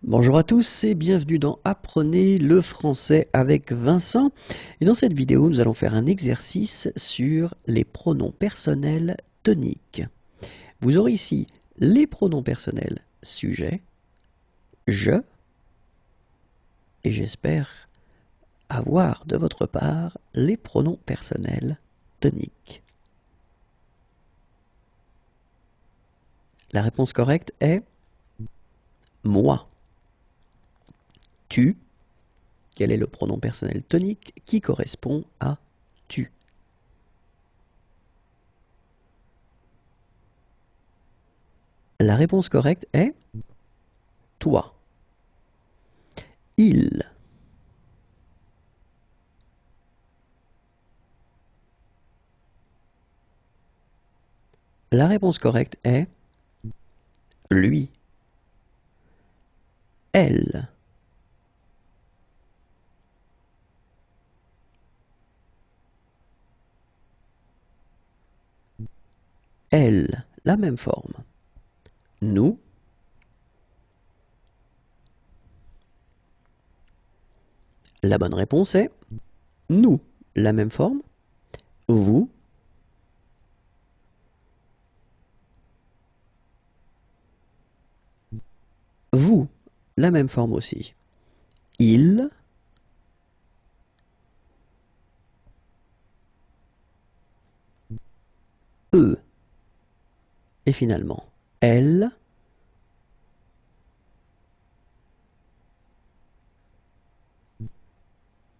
Bonjour à tous et bienvenue dans Apprenez le français avec Vincent. Et dans cette vidéo, nous allons faire un exercice sur les pronoms personnels toniques. Vous aurez ici les pronoms personnels sujet, je, et j'espère avoir de votre part les pronoms personnels toniques. La réponse correcte est moi. Tu. Quel est le pronom personnel tonique qui correspond à tu? La réponse correcte est toi. Il. La réponse correcte est lui. Elle. Elle. La même forme. Nous. La bonne réponse est nous. La même forme. Vous. Vous. La même forme aussi. Il. Eux. Et finalement, elle.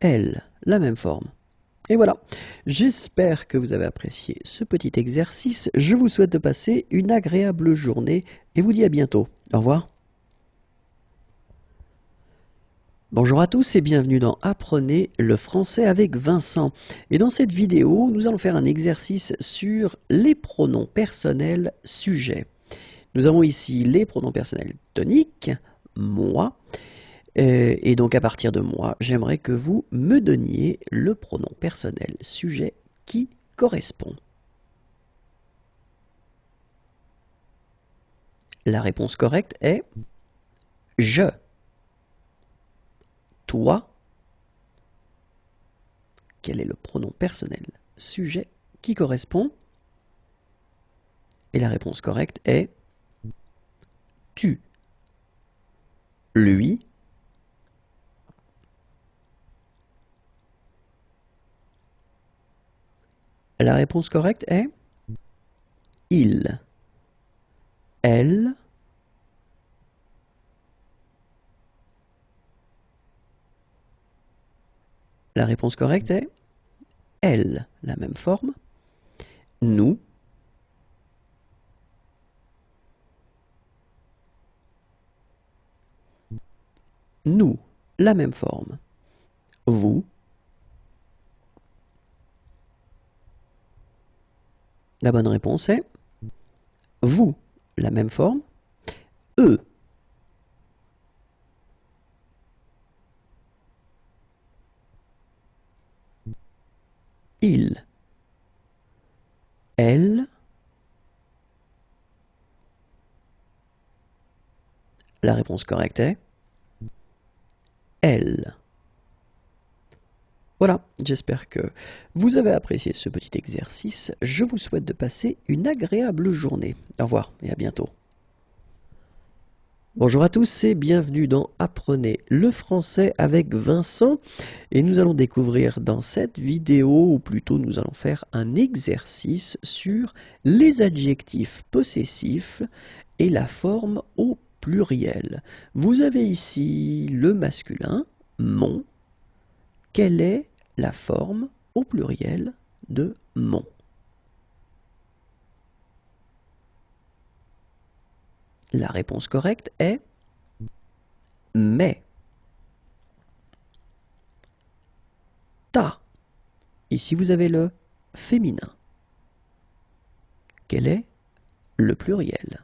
Elle. La même forme. Et voilà, j'espère que vous avez apprécié ce petit exercice. Je vous souhaite de passer une agréable journée et vous dis à bientôt. Au revoir. Bonjour à tous et bienvenue dans Apprenez le français avec Vincent. Et dans cette vidéo, nous allons faire un exercice sur les pronoms personnels sujets. Nous avons ici les pronoms personnels toniques, moi, et donc à partir de moi, j'aimerais que vous me donniez le pronom personnel sujet qui correspond. La réponse correcte est je. Toi. Quel est le pronom personnel sujet qui correspond? Et la réponse correcte est tu. Lui. La réponse correcte est il. Elle. La réponse correcte est elle. La même forme. Nous. Nous. La même forme. Vous. La bonne réponse est vous. La même forme. Eux. Il. Elle. La réponse correcte est elle. Voilà, j'espère que vous avez apprécié ce petit exercice. Je vous souhaite de passer une agréable journée. Au revoir et à bientôt. Bonjour à tous et bienvenue dans Apprenez le français avec Vincent. Et nous allons découvrir dans cette vidéo, ou plutôt nous allons faire un exercice sur les adjectifs possessifs et la forme au pluriel. Vous avez ici le masculin, mon. Quelle est la forme au pluriel de mon? La réponse correcte est mais. Ta. Ici vous avez le féminin. Quel est le pluriel?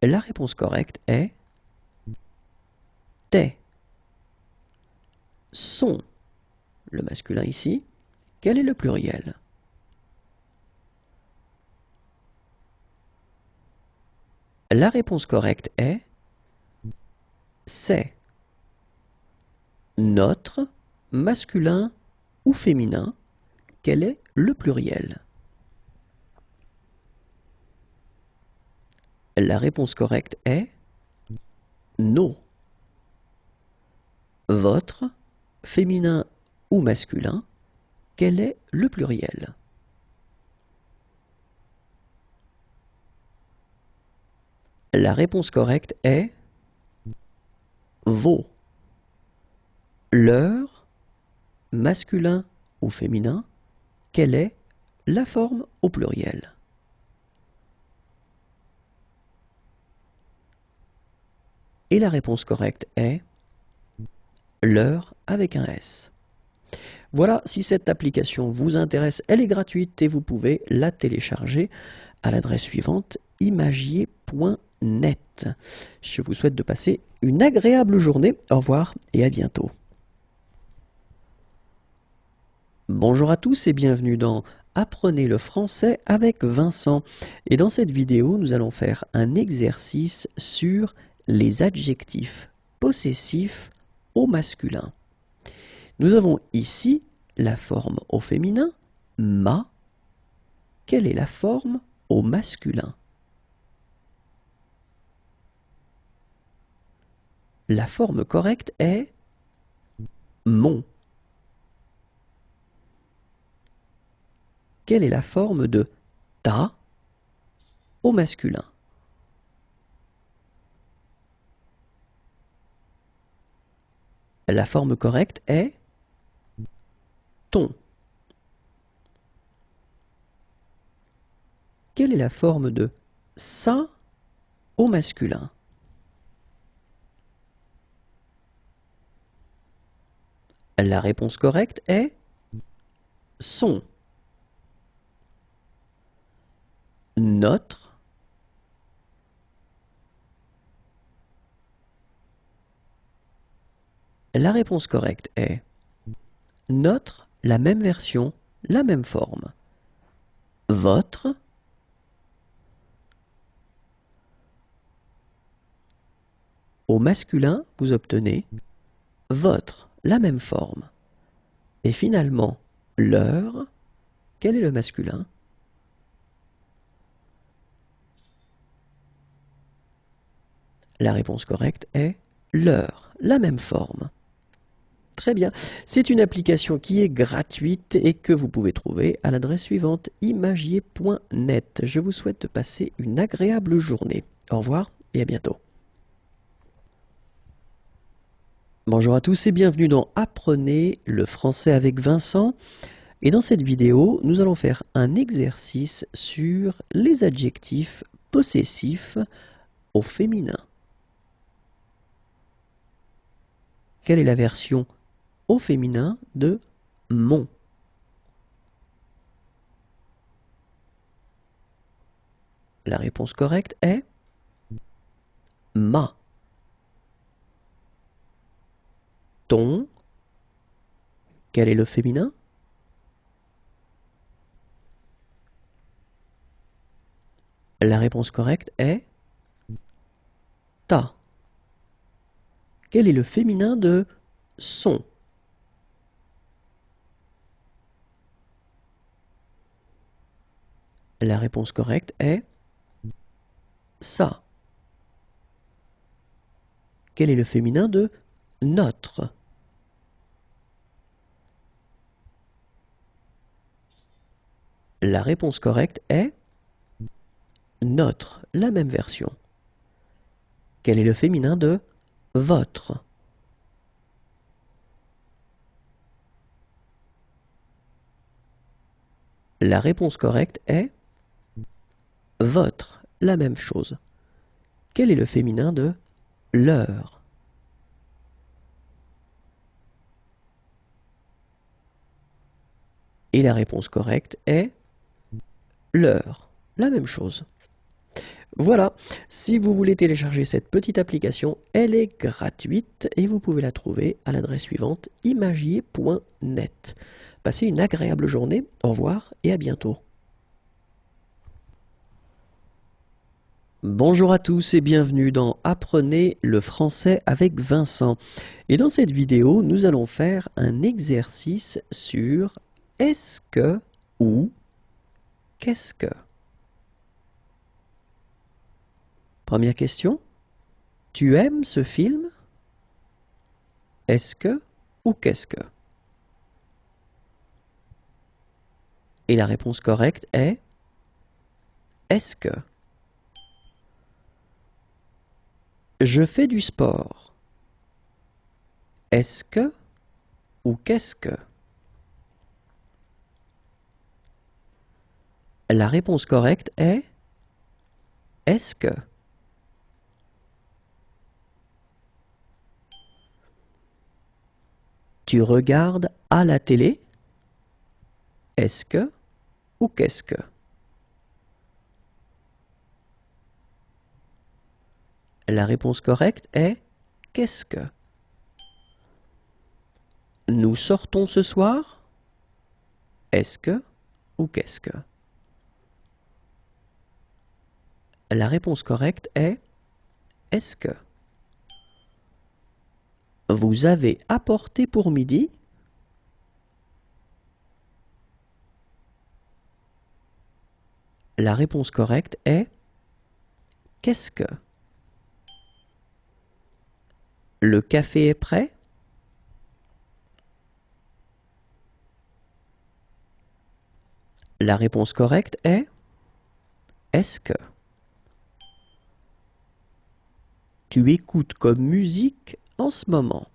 La réponse correcte est tes. Son. Le masculin ici. Quel est le pluriel? La réponse correcte est c'est. Notre, masculin ou féminin, quel est le pluriel? La réponse correcte est nos. Votre, féminin ou masculin, quel est le pluriel? La réponse correcte est vos. Leur, masculin ou féminin, quelle est la forme au pluriel? Et la réponse correcte est leur avec un S. Voilà, si cette application vous intéresse, elle est gratuite et vous pouvez la télécharger à l'adresse suivante imagier.net. Je vous souhaite de passer une agréable journée. Au revoir et à bientôt. Bonjour à tous et bienvenue dans Apprenez le français avec Vincent. Et dans cette vidéo, nous allons faire un exercice sur les adjectifs possessifs au masculin. Nous avons ici la forme au féminin, ma. Quelle est la forme au masculin? La forme correcte est mon. Quelle est la forme de ta au masculin? La forme correcte est ton. Quelle est la forme de sa au masculin? La réponse correcte est son. Notre. La réponse correcte est notre, la même version, la même forme. Votre. Au masculin, vous obtenez votre, la même forme. Et finalement, leur, quel est le masculin? La réponse correcte est leur, la même forme. Très bien, c'est une application qui est gratuite et que vous pouvez trouver à l'adresse suivante imagier.net. Je vous souhaite de passer une agréable journée. Au revoir et à bientôt. Bonjour à tous et bienvenue dans Apprenez le français avec Vincent. Et dans cette vidéo, nous allons faire un exercice sur les adjectifs possessifs au féminin. Quelle est la version au féminin de mon? La réponse correcte est ma. Ton. Quel est le féminin? La réponse correcte est ta. Quel est le féminin de son? La réponse correcte est sa. Quel est le féminin de notre? La réponse correcte est notre, la même version. Quel est le féminin de votre? La réponse correcte est votre, la même chose. Quel est le féminin de leur? Et la réponse correcte est leur, la même chose. Voilà, si vous voulez télécharger cette petite application, elle est gratuite et vous pouvez la trouver à l'adresse suivante imagier.net. Passez une agréable journée, au revoir et à bientôt. Bonjour à tous et bienvenue dans Apprenez le français avec Vincent. Et dans cette vidéo, nous allons faire un exercice sur est-ce que ou qu'est-ce que. Première question, tu aimes ce film? Est-ce que ou qu'est-ce que? Et la réponse correcte est est-ce que. Je fais du sport. Est-ce que ou qu'est-ce que? La réponse correcte est est-ce que. Tu regardes à la télé? Est-ce que ou qu'est-ce que? La réponse correcte est qu'est-ce que? Nous sortons ce soir? Est-ce que ou qu'est-ce que? La réponse correcte est est-ce que? Vous avez apporté pour midi? La réponse correcte est qu'est-ce que? Le café est prêt? La réponse correcte est est-ce que? Tu écoutes comme musique en ce moment?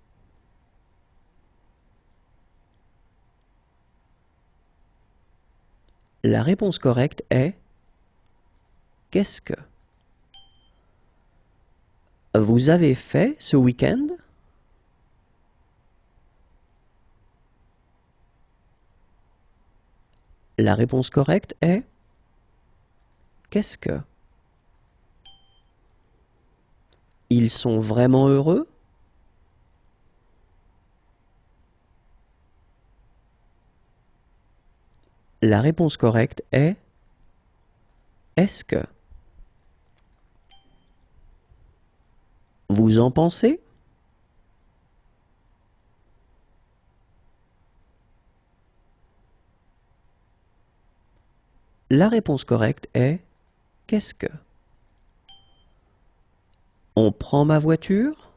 La réponse correcte est qu'est-ce que? Vous avez fait ce week-end? La réponse correcte est qu'est-ce que? Ils sont vraiment heureux? La réponse correcte est est-ce que? Vous en pensez? La réponse correcte est qu'est-ce que? On prend ma voiture?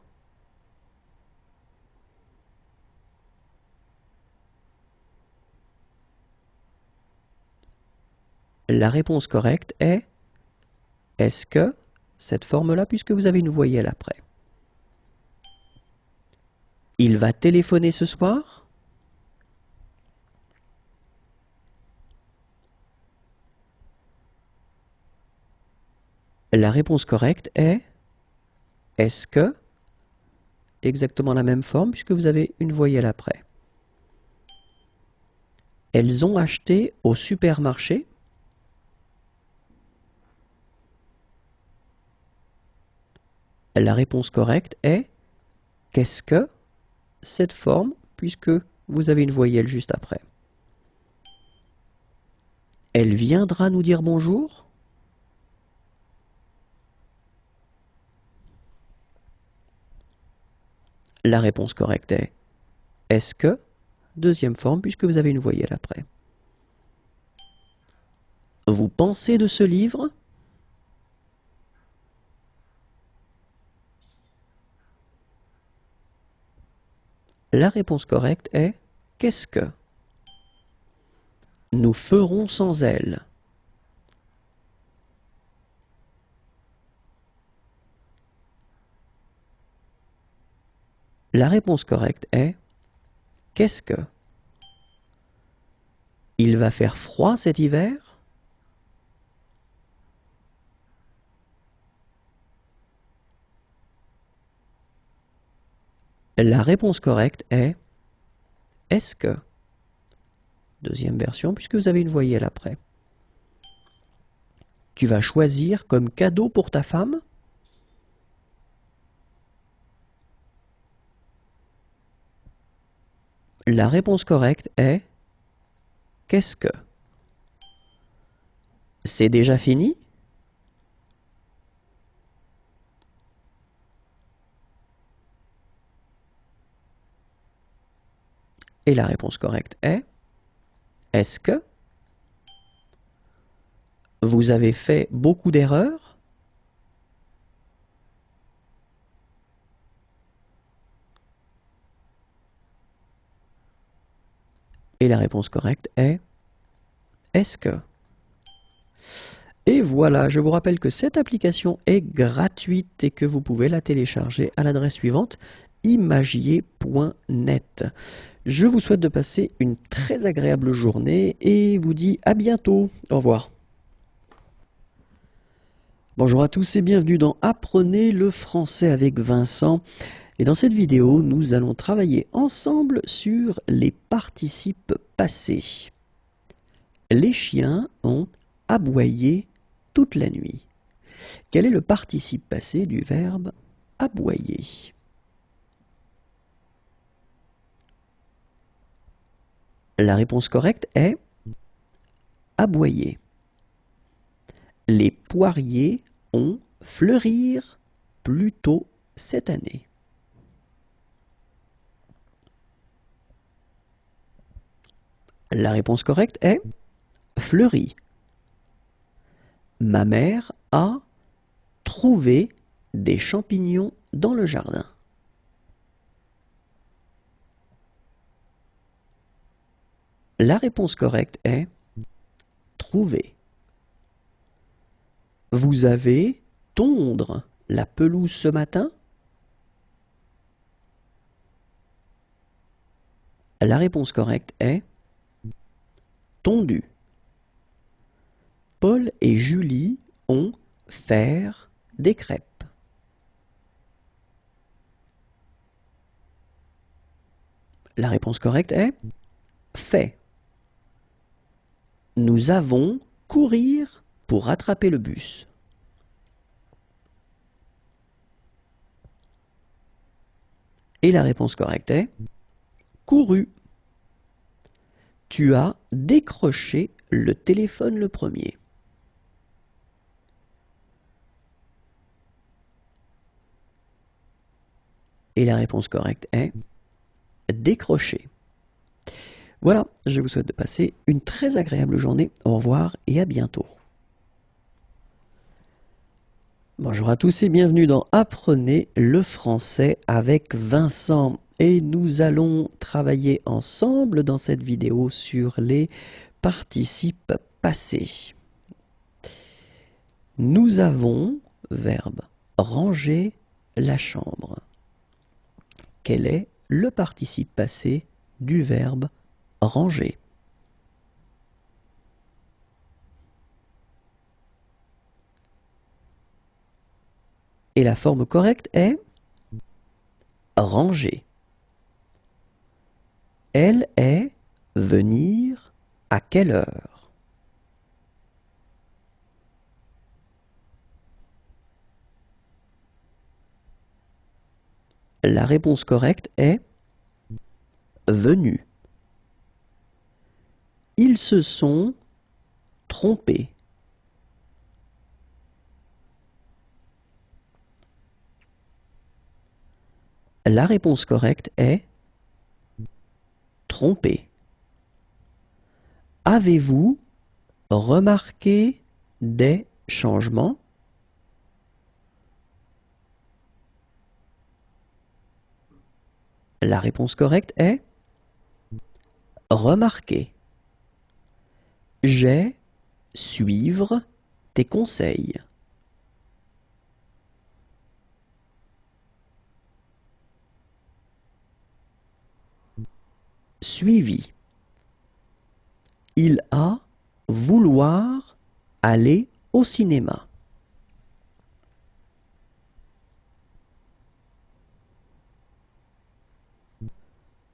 La réponse correcte est est-ce que, cette forme-là, puisque vous avez une voyelle après. Il va téléphoner ce soir? La réponse correcte est est-ce que, exactement la même forme puisque vous avez une voyelle après. Elles ont acheté au supermarché? La réponse correcte est qu'est-ce que, cette forme puisque vous avez une voyelle juste après. Elle viendra nous dire bonjour? La réponse correcte est est-ce que, deuxième forme puisque vous avez une voyelle après. Vous pensez de ce livre? La réponse correcte est qu'est-ce que? Nous ferons sans elle. La réponse correcte est qu'est-ce que? Il va faire froid cet hiver? La réponse correcte est est-ce que? Deuxième version puisque vous avez une voyelle après. Tu vas choisir comme cadeau pour ta femme? La réponse correcte est qu'est-ce que? C'est déjà fini? Et la réponse correcte est est-ce que vous avez fait beaucoup d'erreurs? Et la réponse correcte est est-ce que? Et voilà, je vous rappelle que cette application est gratuite et que vous pouvez la télécharger à l'adresse suivante imagier.net. Je vous souhaite de passer une très agréable journée et vous dis à bientôt. Au revoir. Bonjour à tous et bienvenue dans Apprenez le français avec Vincent. Et dans cette vidéo, nous allons travailler ensemble sur les participes passés. Les chiens ont aboyé toute la nuit. Quel est le participe passé du verbe aboyer? La réponse correcte est aboyer. Les poiriers ont fleurir plus tôt cette année. La réponse correcte est fleuri. Ma mère a trouvé des champignons dans le jardin. La réponse correcte est trouver. Vous avez tondre la pelouse ce matin? La réponse correcte est tondu. Paul et Julie ont faire des crêpes. La réponse correcte est fait. Nous avons courir pour rattraper le bus. Et la réponse correcte est couru. Tu as décroché le téléphone le premier. Et la réponse correcte est décrocher. Voilà, je vous souhaite de passer une très agréable journée. Au revoir et à bientôt. Bonjour à tous et bienvenue dans Apprenez le français avec Vincent. Et nous allons travailler ensemble dans cette vidéo sur les participes passés. Nous avons, verbe, ranger la chambre. Quel est le participe passé du verbe ranger? Et la forme correcte est ranger. Elle est venir à quelle heure? La réponse correcte est venu. Ils se sont trompés. La réponse correcte est trompé. Avez-vous remarqué des changements? La réponse correcte est remarquer. J'ai suivre tes conseils. Suivi. Il a vouloir aller au cinéma.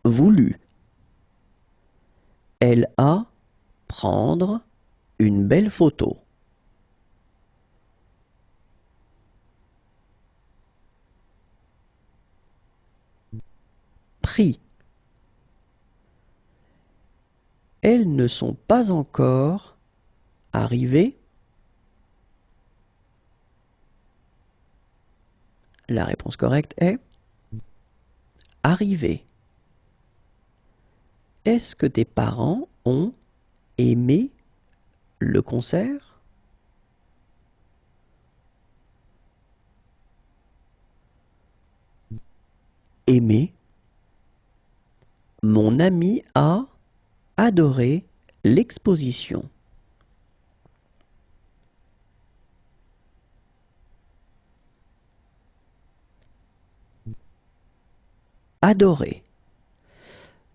Voulu. Elle a prendre une belle photo. Pris. Elles ne sont pas encore arrivées. La réponse correcte est arriver. Est-ce que tes parents ont aimé le concert? Aimé. Mon ami a adoré l'exposition. Adoré.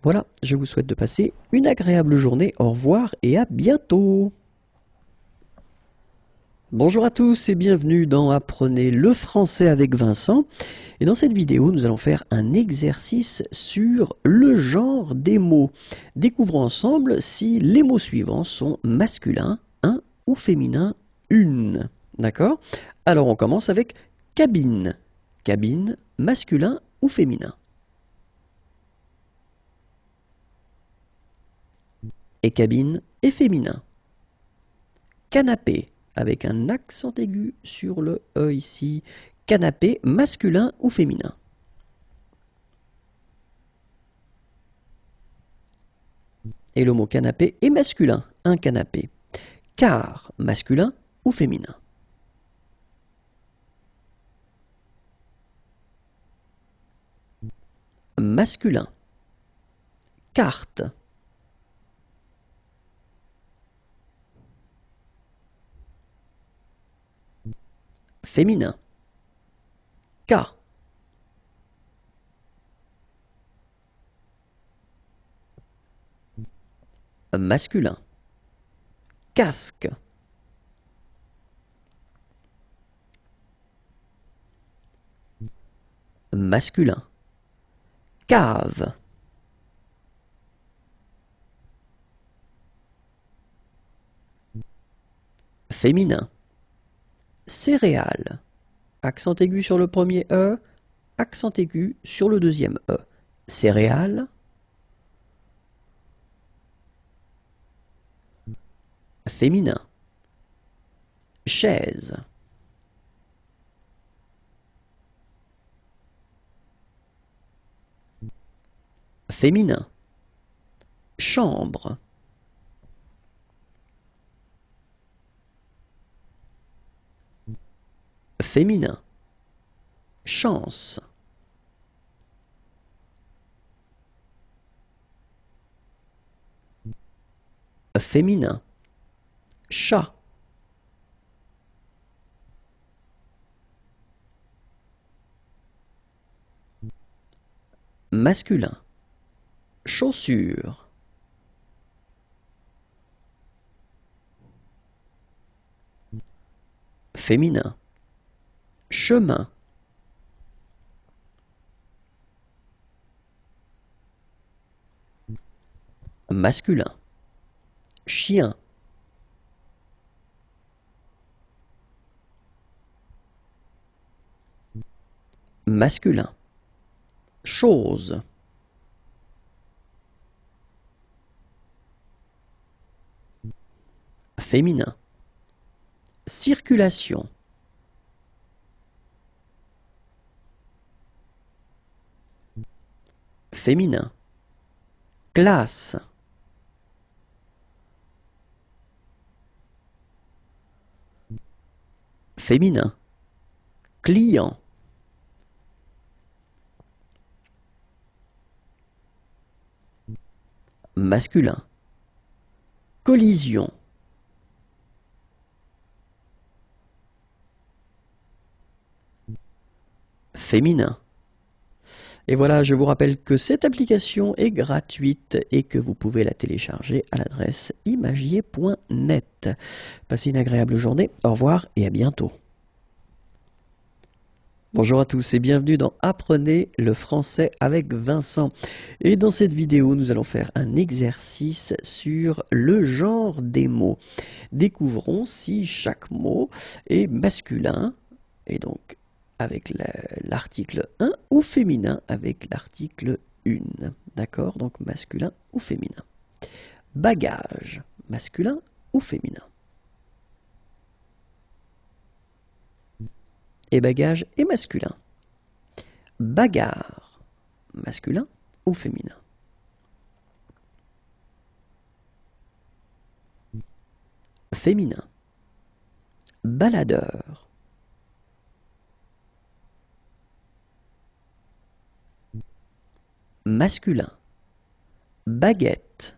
Voilà, je vous souhaite de passer une agréable journée. Au revoir et à bientôt. Bonjour à tous et bienvenue dans Apprenez le français avec Vincent. Et dans cette vidéo, nous allons faire un exercice sur le genre des mots. Découvrons ensemble si les mots suivants sont masculins, un ou féminin, une. D'accord? Alors on commence avec cabine. Cabine, masculin ou féminin? Et cabine est féminin. Canapé, avec un accent aigu sur le E ici. Canapé, masculin ou féminin? Et le mot canapé est masculin, un canapé. Car, masculin ou féminin? Masculin. Carte. Féminin. K. Masculin. Casque. Masculin. Cave. Féminin. Céréales. Accent aigu sur le premier E, accent aigu sur le deuxième E. Céréales. Féminin. Chaise. Féminin. Chambre. Féminin. Chance. Féminin. Chat. Masculin. Chaussure. Féminin. Chemin. Masculin. Chien. Masculin. Chose. Féminin. Circulation. Féminin. Classe. Féminin. Client. Masculin. Collision. Féminin. Et voilà, je vous rappelle que cette application est gratuite et que vous pouvez la télécharger à l'adresse imagier.net. Passez une agréable journée, au revoir et à bientôt. Bonjour à tous et bienvenue dans Apprenez le français avec Vincent. Et dans cette vidéo, nous allons faire un exercice sur le genre des mots. Découvrons si chaque mot est masculin, et donc avec l'article 1 ou féminin avec l'article 1. D'accord? Donc masculin ou féminin. Bagage, masculin ou féminin? Et bagage est masculin. Bagarre, masculin ou féminin? féminin, baladeur, masculin, baguette,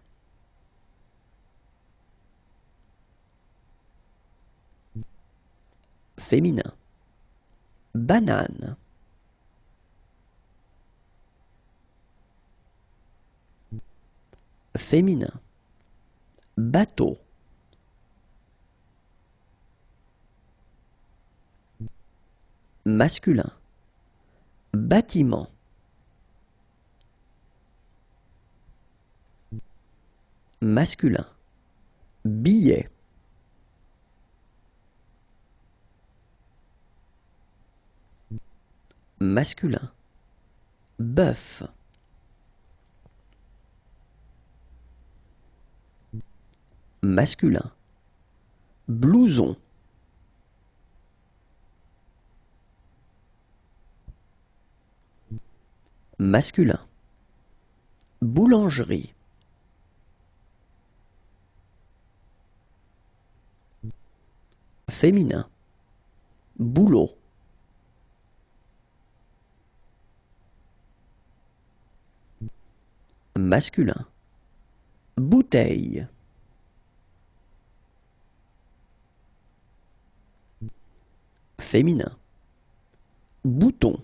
féminin, banane, féminin, bateau, masculin, bâtiment, masculin, billet, masculin, bœuf, masculin, blouson, masculin, boulangerie, féminin, boulot, masculin, bouteille, féminin, bouton,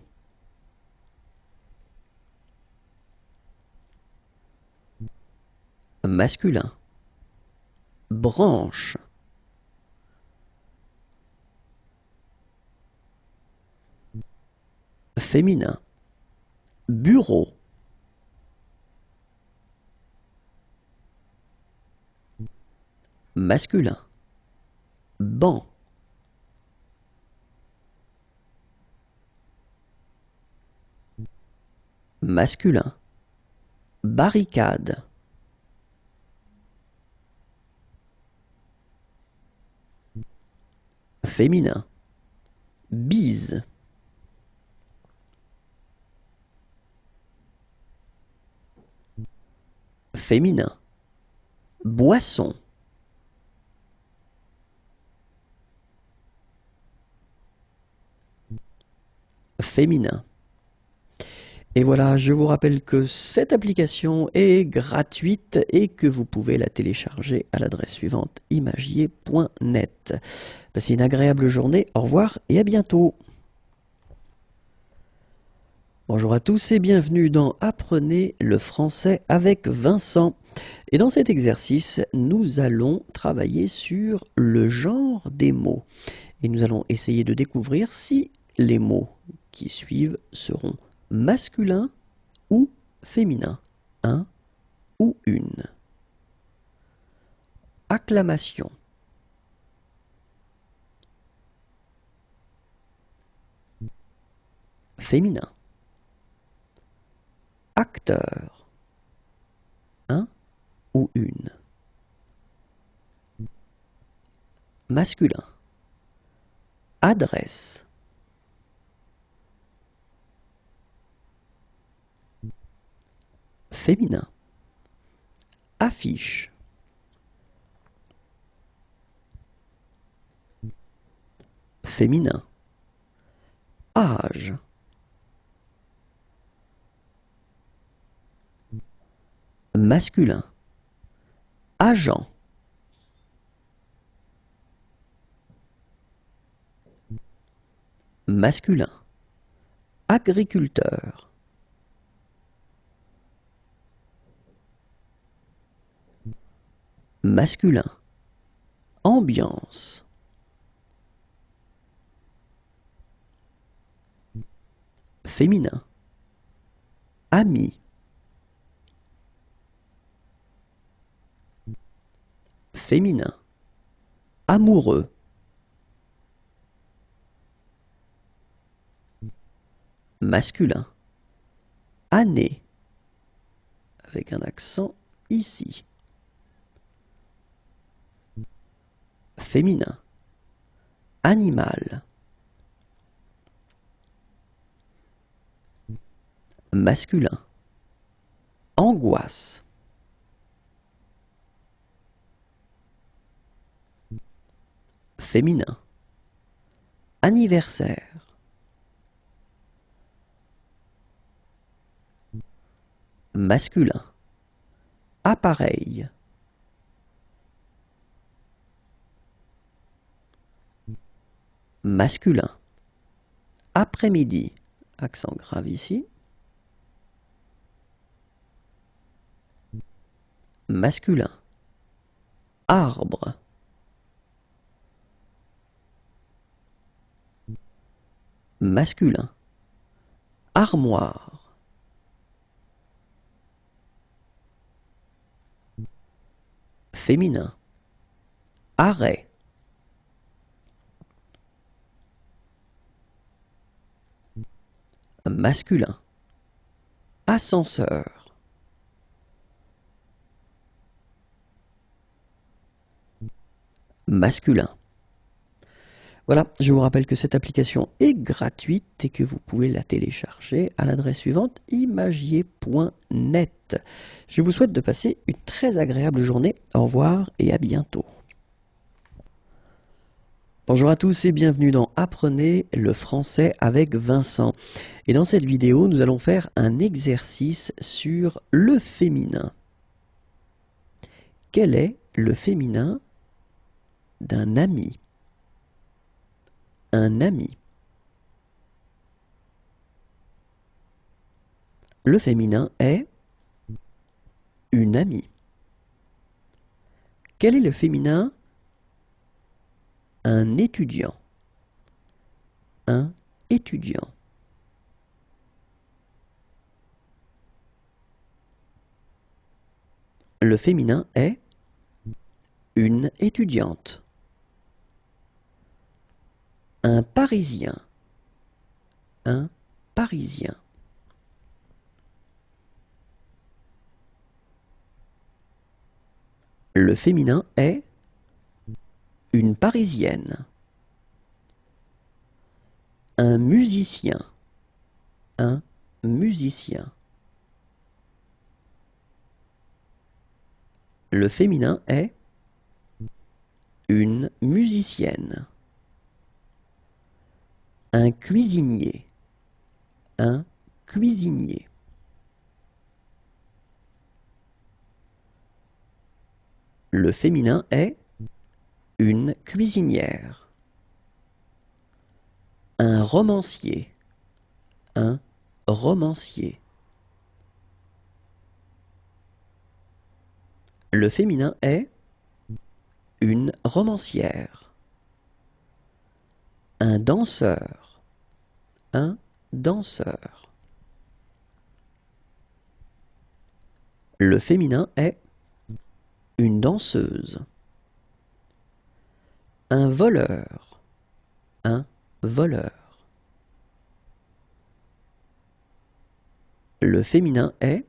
masculin, branche, féminin, bureau, masculin, banc, masculin, barricade, féminin, bise, féminin, boisson, féminin. Et voilà, je vous rappelle que cette application est gratuite et que vous pouvez la télécharger à l'adresse suivante imagier.net. Passez une agréable journée, au revoir et à bientôt. Bonjour à tous et bienvenue dans Apprenez le français avec Vincent. Et dans cet exercice, nous allons travailler sur le genre des mots. Et nous allons essayer de découvrir si les mots qui suivent seront masculin ou féminin, un ou une. Acclamation. Féminin. Acteur, un ou une. Masculin. Adresse. Féminin. Affiche. Féminin. Âge. Masculin. Agent. Masculin. Agriculteur. Masculin. Ambiance. Féminin. Ami. Féminin. Amoureux. Masculin. Année. Avec un accent ici. Féminin. Animal. Masculin. Angoisse. féminin. Anniversaire. Masculin. Appareil. Masculin. Après-midi. Accent grave ici. Masculin. Arbre. Masculin. Armoire. Féminin. Arrêt. Masculin. Ascenseur. Masculin. Voilà, je vous rappelle que cette application est gratuite et que vous pouvez la télécharger à l'adresse suivante, imagier.net. Je vous souhaite de passer une très agréable journée. Au revoir et à bientôt. Bonjour à tous et bienvenue dans Apprenez le français avec Vincent. Et dans cette vidéo, nous allons faire un exercice sur le féminin. Quel est le féminin d'un ami? Un ami. Le féminin est une amie. Quel est le féminin? Un étudiant. Un étudiant. Le féminin est une étudiante. Un Parisien. Un Parisien. Le féminin est une Parisienne. Un musicien. Un musicien. Le féminin est une musicienne. Un cuisinier. Un cuisinier. Le féminin est une cuisinière. Un romancier. Un romancier. Le féminin est une romancière. Un danseur. Un danseur. Le féminin est une danseuse. Un voleur. Un voleur. Le féminin est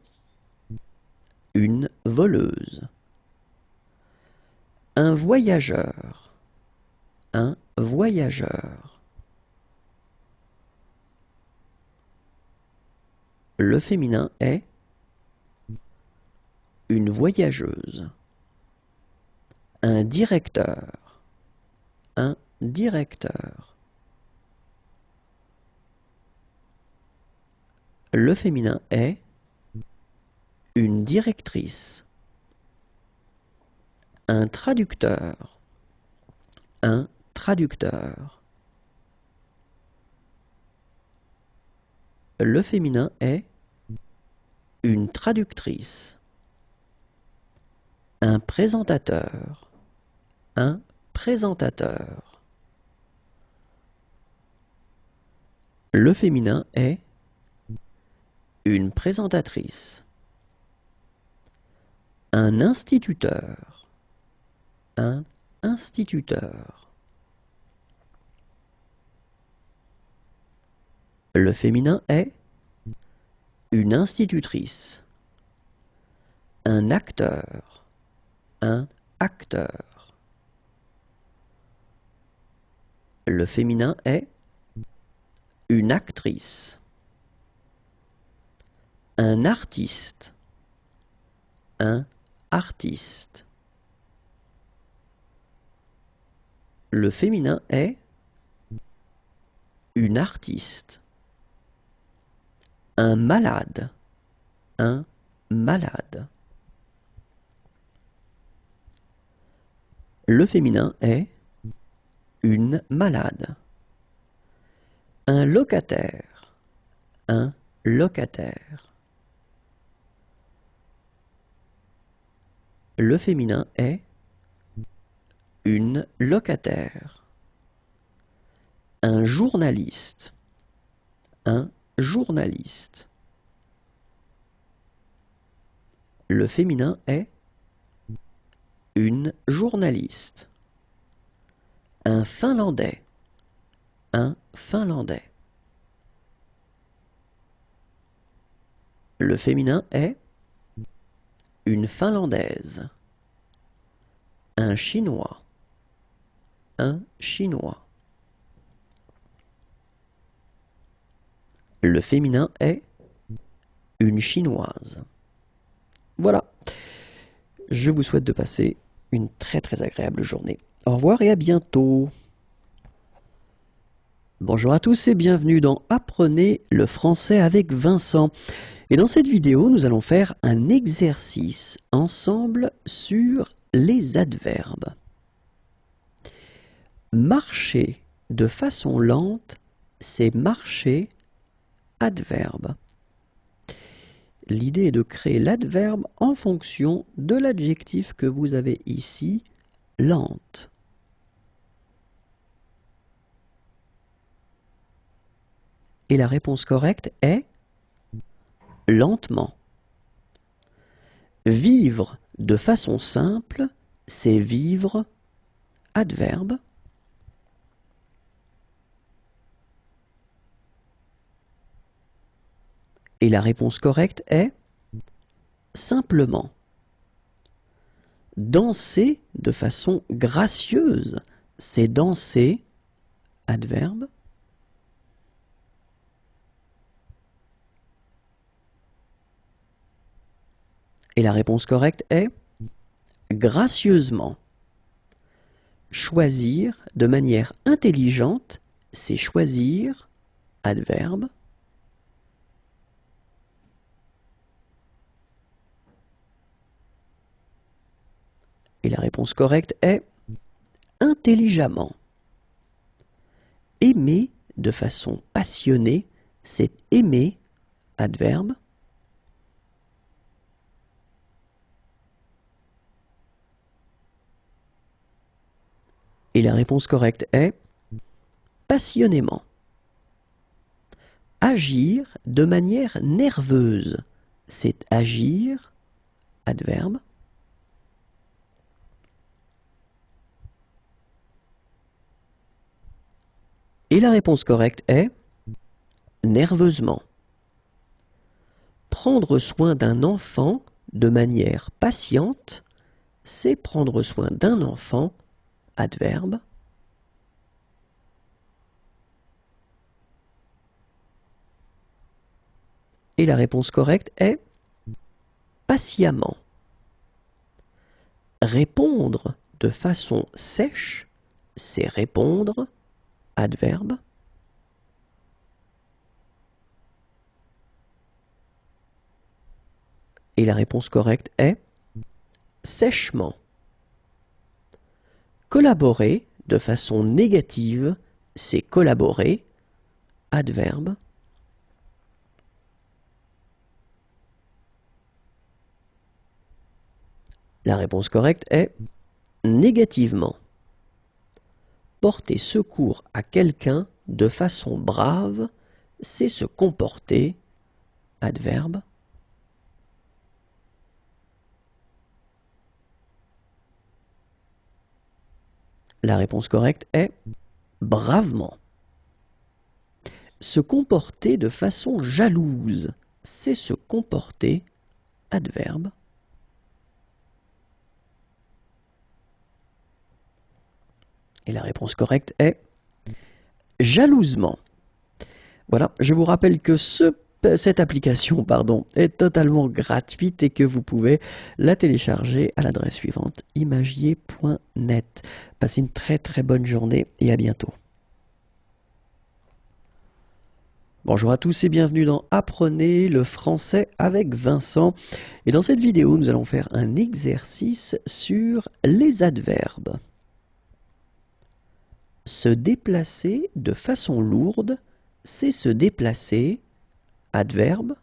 une voleuse. Un voyageur. Un voyageur. Le féminin est une voyageuse. Un directeur. Un directeur. Le féminin est une directrice. Un traducteur. Un traducteur. Le féminin est une traductrice. Un présentateur. Un présentateur. Le féminin est une présentatrice. Un instituteur. Un instituteur. Le féminin est une institutrice. Un acteur. Un acteur. Le féminin est une actrice. Un artiste. Un artiste. Le féminin est une artiste. Un malade. Un malade. Le féminin est une malade. Un locataire. Un locataire. Le féminin est une locataire. Un journaliste. Un journaliste. Le féminin est une journaliste. Un Finlandais. Un Finlandais. Le féminin est une Finlandaise. Un Chinois. Un Chinois. Le féminin est une Chinoise. Voilà. Je vous souhaite de passer une très agréable journée. Au revoir et à bientôt. Bonjour à tous et bienvenue dans Apprenez le français avec Vincent. Et dans cette vidéo, nous allons faire un exercice ensemble sur les adverbes. Marcher de façon lente, c'est marcher adverbe. L'idée est de créer l'adverbe en fonction de l'adjectif que vous avez ici, lente. Et la réponse correcte est lentement. Vivre de façon simple, c'est vivre adverbe. Et la réponse correcte est simplement. Danser de façon gracieuse, c'est danser adverbe. Et la réponse correcte est gracieusement. Choisir de manière intelligente, c'est choisir adverbe. Et la réponse correcte est intelligemment. Aimer de façon passionnée, c'est aimer adverbe. Et la réponse correcte est passionnément. Agir de manière nerveuse, c'est agir adverbe. Et la réponse correcte est nerveusement. Prendre soin d'un enfant de manière patiente, c'est prendre soin d'un enfant adverbe. Et la réponse correcte est patiemment. Répondre de façon sèche, c'est répondre adverbe. Et la réponse correcte est sèchement. Collaborer de façon négative, c'est collaborer adverbe. La réponse correcte est négativement. Porter secours à quelqu'un de façon brave, c'est se comporter adverbe. La réponse correcte est bravement. Se comporter de façon jalouse, c'est se comporter adverbe. Et la réponse correcte est jalousement. Voilà, je vous rappelle que ce cette application pardon, est totalement gratuite et que vous pouvez la télécharger à l'adresse suivante, imagier.net. Passez une très très bonne journée et à bientôt. Bonjour à tous et bienvenue dans Apprenez le français avec Vincent. Et dans cette vidéo, nous allons faire un exercice sur les adverbes. Se déplacer de façon lourde, c'est se déplacer, adverbe.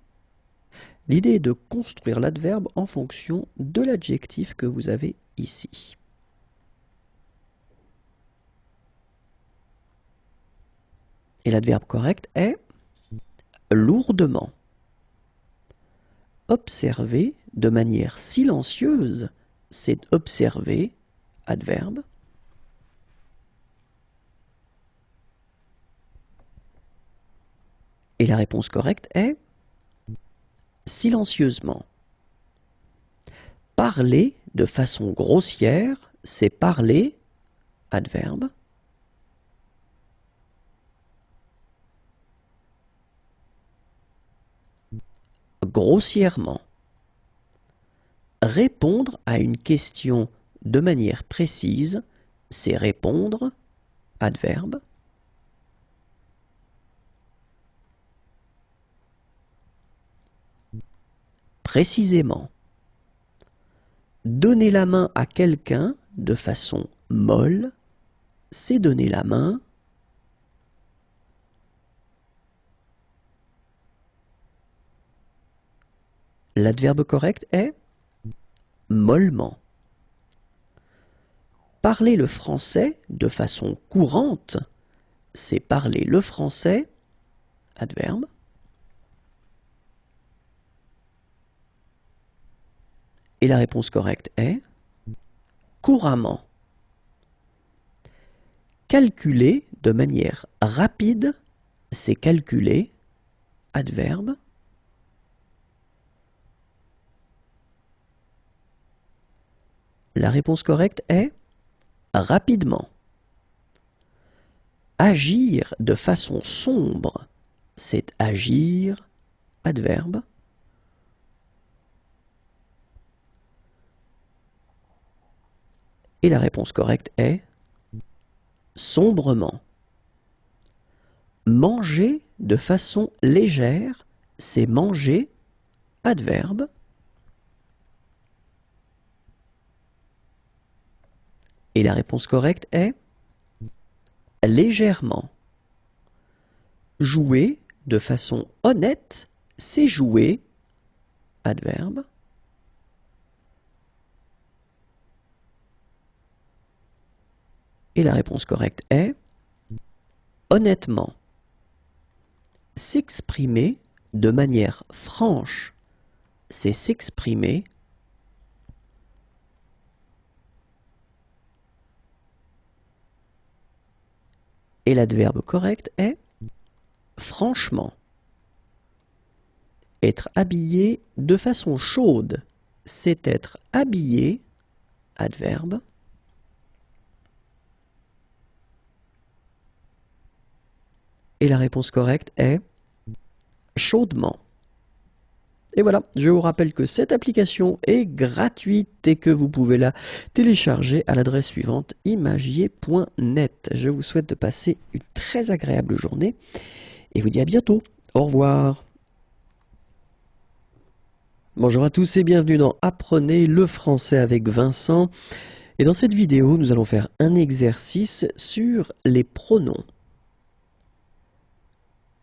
L'idée est de construire l'adverbe en fonction de l'adjectif que vous avez ici. Et l'adverbe correct est lourdement. Observer de manière silencieuse, c'est observer, adverbe. Et la réponse correcte est silencieusement. Parler de façon grossière, c'est parler, adverbe. Grossièrement. Répondre à une question de manière précise, c'est répondre, adverbe. Précisément. Donner la main à quelqu'un de façon molle, c'est donner la main, l'adverbe correct est mollement. Parler le français de façon courante, c'est parler le français, adverbe. Et la réponse correcte est couramment. Calculer de manière rapide, c'est calculer, adverbe. La réponse correcte est rapidement. Agir de façon sombre, c'est agir, adverbe. Et la réponse correcte est sombrement. Manger de façon légère, c'est manger, adverbe. Et la réponse correcte est légèrement. Jouer de façon honnête, c'est jouer, adverbe. Et la réponse correcte est honnêtement. S'exprimer de manière franche, c'est s'exprimer. Et l'adverbe correct est franchement. Être habillé de façon chaude, c'est être habillé, adverbe. Et la réponse correcte est chaudement. Et voilà, je vous rappelle que cette application est gratuite et que vous pouvez la télécharger à l'adresse suivante, imagier.net. Je vous souhaite de passer une très agréable journée et vous dis à bientôt. Au revoir. Bonjour à tous et bienvenue dans Apprenez le français avec Vincent. Et dans cette vidéo, nous allons faire un exercice sur les pronoms.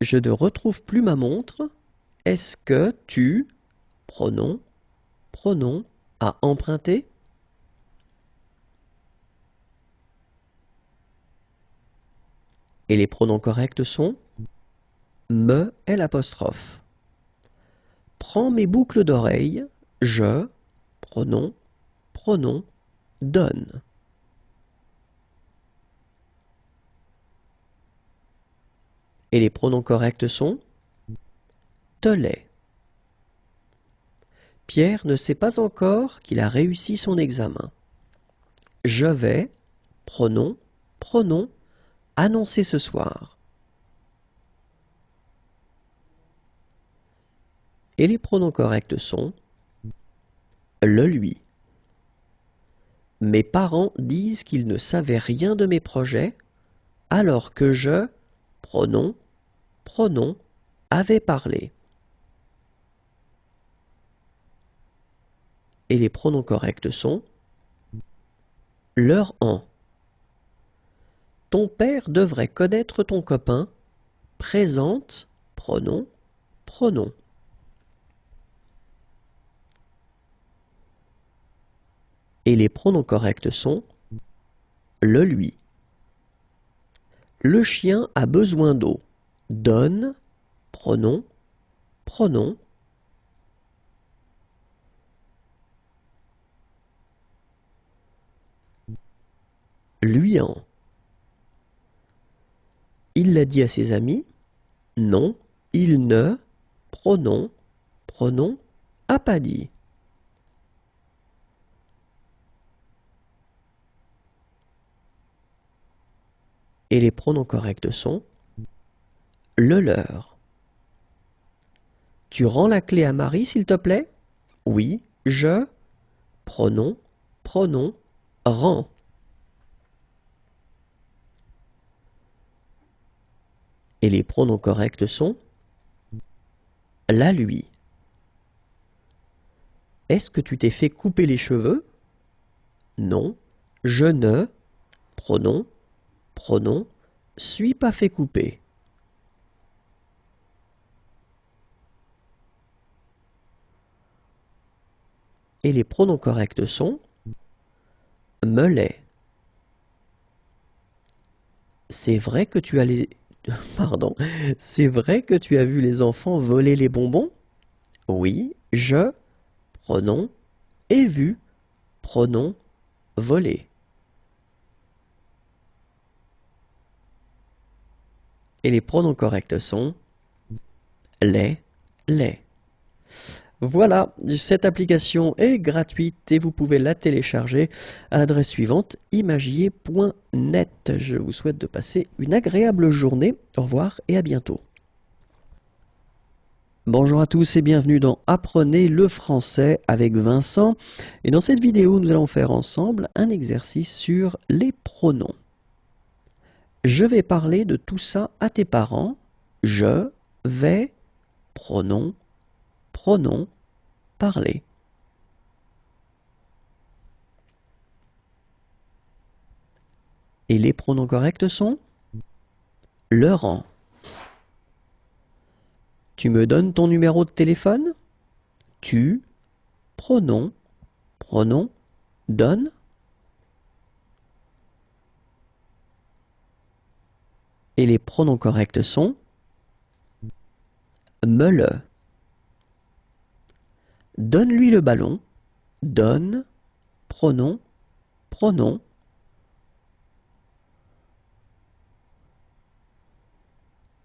Je ne retrouve plus ma montre. Est-ce que tu, pronom, as emprunté? Et les pronoms corrects sont me et l'apostrophe. Prends mes boucles d'oreilles, je, pronom, donne. Et les pronoms corrects sont te l'est. Pierre ne sait pas encore qu'il a réussi son examen. Je vais, pronom, annoncer ce soir. Et les pronoms corrects sont le lui. Mes parents disent qu'ils ne savaient rien de mes projets, alors que je, pronom, avais parlé. Et les pronoms corrects sont leur en. Ton père devrait connaître ton copain, présente, pronom. Et les pronoms corrects sont le lui. Le chien a besoin d'eau. Donne, pronom. Lui en. Il l'a dit à ses amis. Non, il ne, pronom, a pas dit. Et les pronoms corrects sont le leur. Tu rends la clé à Marie, s'il te plaît? Oui, je, pronom, rends. Et les pronoms corrects sont la lui. Est-ce que tu t'es fait couper les cheveux? Non, je ne, pronom, suis pas fait couper. Et les pronoms corrects sont me l'est. C'est vrai que tu as les... Pardon. C'est vrai que tu as vu les enfants voler les bonbons? Oui, je, pronom, ai vu, pronom, voler. Et les pronoms corrects sont les. Voilà, cette application est gratuite et vous pouvez la télécharger à l'adresse suivante imagier.net. Je vous souhaite de passer une agréable journée. Au revoir et à bientôt. Bonjour à tous et bienvenue dans Apprenez le français avec Vincent. Et dans cette vidéo, nous allons faire ensemble un exercice sur les pronoms. Je vais parler de tout ça à tes parents. Je vais, pronom, parler. Et les pronoms corrects sont le rang. Tu me donnes ton numéro de téléphone? Tu, pronom, donne. Et les pronoms corrects sont me le. Donne-lui le ballon. Donne, pronom.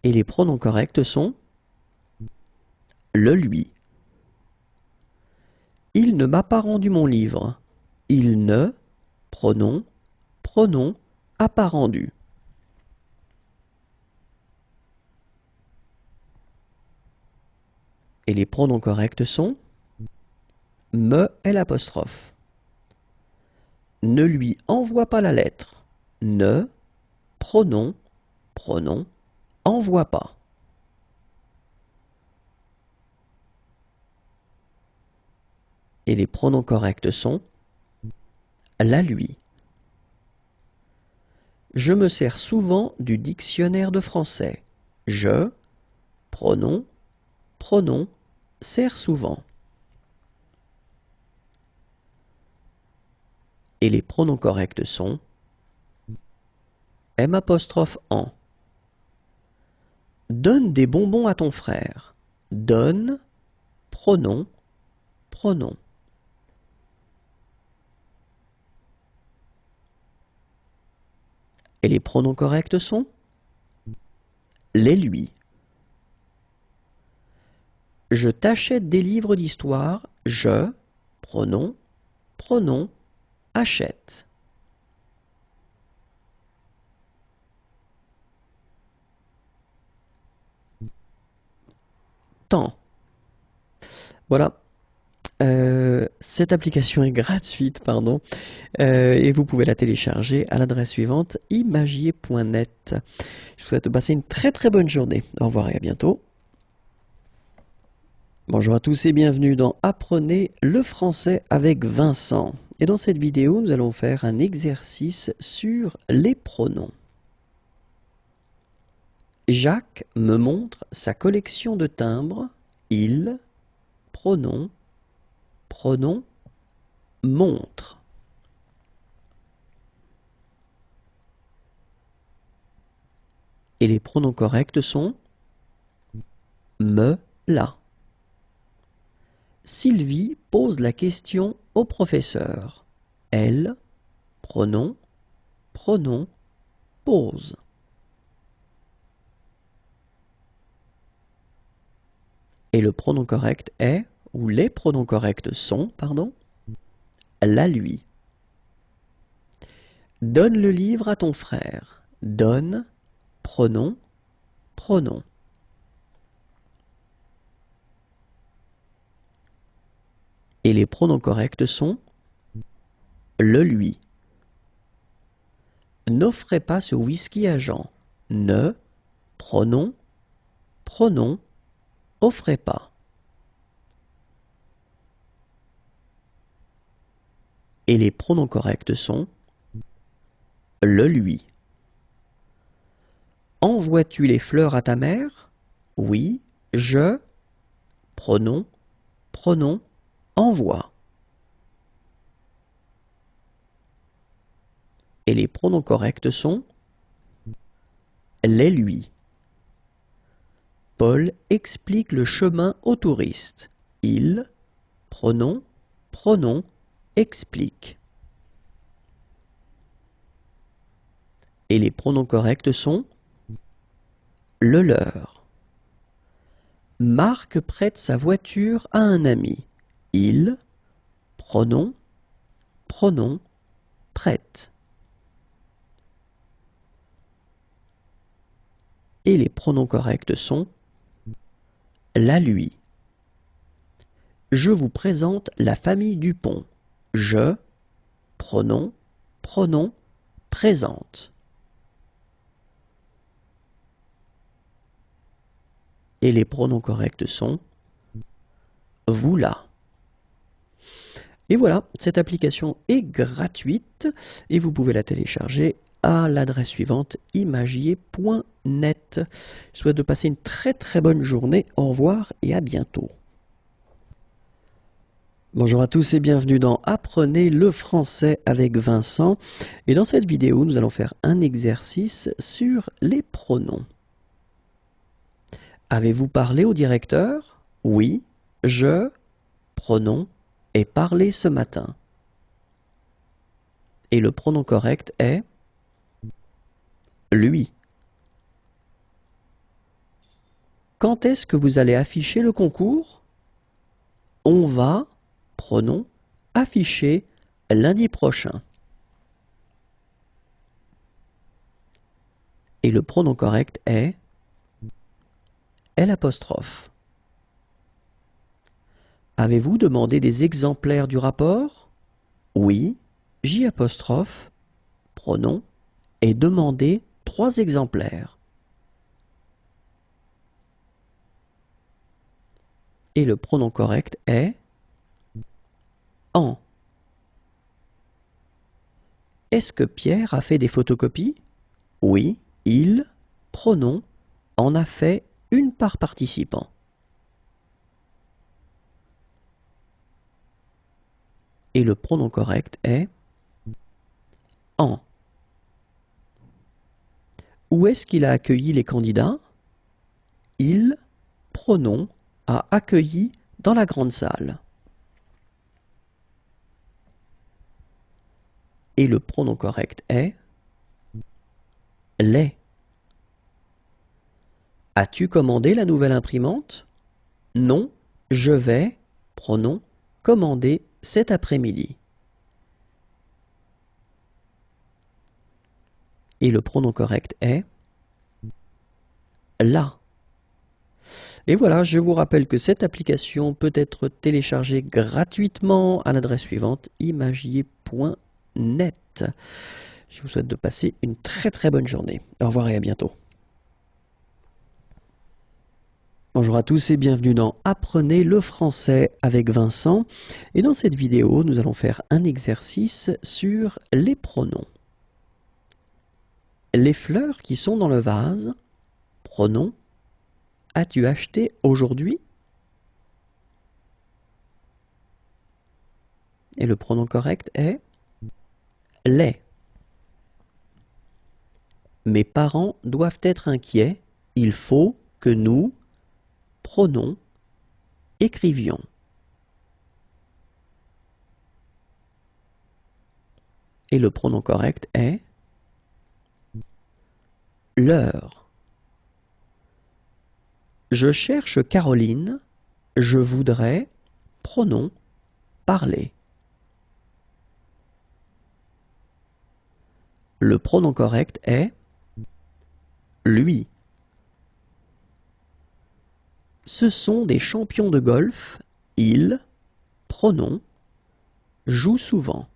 Et les pronoms corrects sont le lui. Il ne m'a pas rendu mon livre. Il ne, pronom, a pas rendu. Et les pronoms corrects sont me l'apostrophe. Ne lui envoie pas la lettre. Ne, pronom, envoie pas. Et les pronoms corrects sont la lui. Je me sers souvent du dictionnaire de français. Je, pronom, sers souvent. Et les pronoms corrects sont M' en. Donne des bonbons à ton frère. Donne, pronom. Et les pronoms corrects sont les lui. Je t'achète des livres d'histoire. Je, pronom, achète. Temps. Voilà. Cette application est gratuite, pardon, et vous pouvez la télécharger à l'adresse suivante, imagier.net. Je vous souhaite de passer une très très bonne journée. Au revoir et à bientôt. Bonjour à tous et bienvenue dans Apprenez le français avec Vincent. Et dans cette vidéo, nous allons faire un exercice sur les pronoms. Jacques me montre sa collection de timbres. Il, pronom, pronom, montre. Et les pronoms corrects sont me, la. Sylvie pose la question au professeur. Elle, pronom, pronom, pose. Et le pronom correct est, ou les pronoms corrects sont, pardon, la, lui. Donne le livre à ton frère. Donne, pronom, pronom. Et les pronoms corrects sont le, lui. N'offrez pas ce whisky à Jean. Ne, pronom, pronom, offrez pas. Et les pronoms corrects sont le, lui. Envoies-tu les fleurs à ta mère? Oui, je, pronom, pronom, envoie. Et les pronoms corrects sont les, lui. Paul explique le chemin aux touristes. Il, pronom, pronom, explique. Et les pronoms corrects sont le, leur. Marc prête sa voiture à un ami. Il, pronom, pronom, prête. Et les pronoms corrects sont la, lui. Je vous présente la famille Dupont. Je, pronom, pronom, présente. Et les pronoms corrects sont vous, là. Et voilà, cette application est gratuite et vous pouvez la télécharger à l'adresse suivante, imagier.net. Je souhaite de passer une très très bonne journée. Au revoir et à bientôt. Bonjour à tous et bienvenue dans Apprenez le français avec Vincent. Et dans cette vidéo, nous allons faire un exercice sur les pronoms. Avez-vous parlé au directeur? Oui, je, pronom, ai parlé ce matin. Et le pronom correct est lui. Quand est-ce que vous allez afficher le concours? On va, pronom, afficher lundi prochain. Et le pronom correct est l'apostrophe. Avez-vous demandé des exemplaires du rapport? Oui, J apostrophe, pronom, et demandé 3 exemplaires. Et le pronom correct est en. Est-ce que Pierre a fait des photocopies? Oui, il, pronom, en a fait une par participant. Et le pronom correct est en. Où est-ce qu'il a accueilli les candidats? Il, pronom, a accueilli dans la grande salle. Et le pronom correct est les. As-tu commandé la nouvelle imprimante? Non, je vais, pronom, commander cet après-midi. Et le pronom correct est la. Et voilà, je vous rappelle que cette application peut être téléchargée gratuitement à l'adresse suivante, imagier.net. Je vous souhaite de passer une très bonne journée. Au revoir et à bientôt. Bonjour à tous et bienvenue dans Apprenez le français avec Vincent. Et dans cette vidéo, nous allons faire un exercice sur les pronoms. Les fleurs qui sont dans le vase, pronom, as-tu acheté aujourd'hui? Et le pronom correct est les. Mes parents doivent être inquiets, il faut que nous, pronom, écrivions. Et le pronom correct est leur. Je cherche Caroline, je voudrais, pronom, parler. Le pronom correct est lui. Ce sont des champions de golf, ils, pronom, jouent souvent.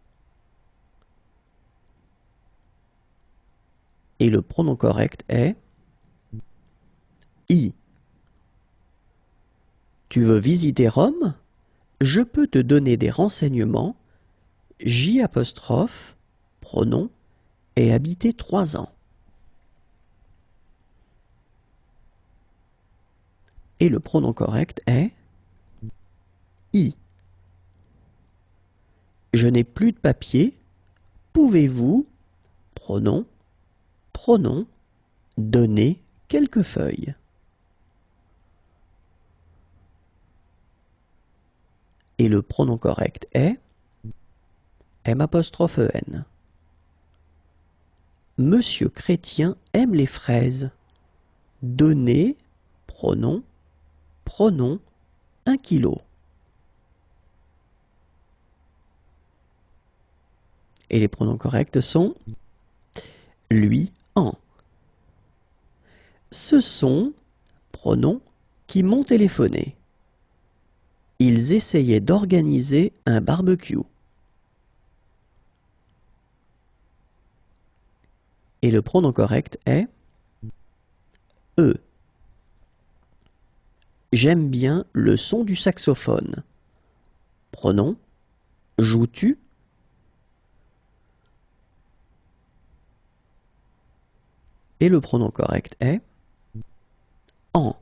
Et le pronom correct est i. Tu veux visiter Rome? Je peux te donner des renseignements. J', pronom, et habité 3 ans. Et le pronom correct est i. Je n'ai plus de papier. Pouvez-vous, pronom, donner quelques feuilles? Et le pronom correct est M''en. Monsieur Chrétien aime les fraises. Donnez, pronom, 1 kilo. Et les pronoms corrects sont lui, en. Ce sont, pronoms, qui m'ont téléphoné. Ils essayaient d'organiser un barbecue. Et le pronom correct est eux. J'aime bien le son du saxophone. Pronom, joues-tu? Et le pronom correct est en.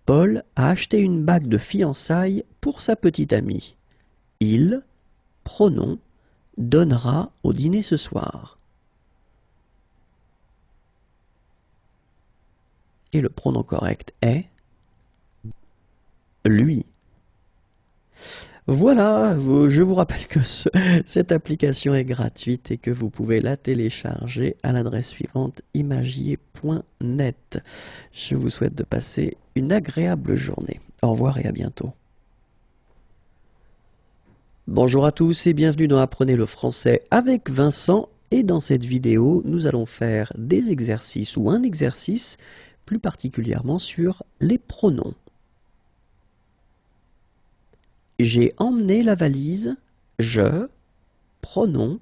Paul a acheté une bague de fiançailles pour sa petite amie. Il, pronom, donnera au dîner ce soir. Et le pronom correct est lui. Voilà, je vous rappelle que cette application est gratuite et que vous pouvez la télécharger à l'adresse suivante, imagier.net. Je vous souhaite de passer une agréable journée. Au revoir et à bientôt. Bonjour à tous et bienvenue dans Apprenez le français avec Vincent. Et dans cette vidéo, nous allons faire des exercices ou un exercice plus particulièrement sur les pronoms. J'ai emmené la valise, je, pronom,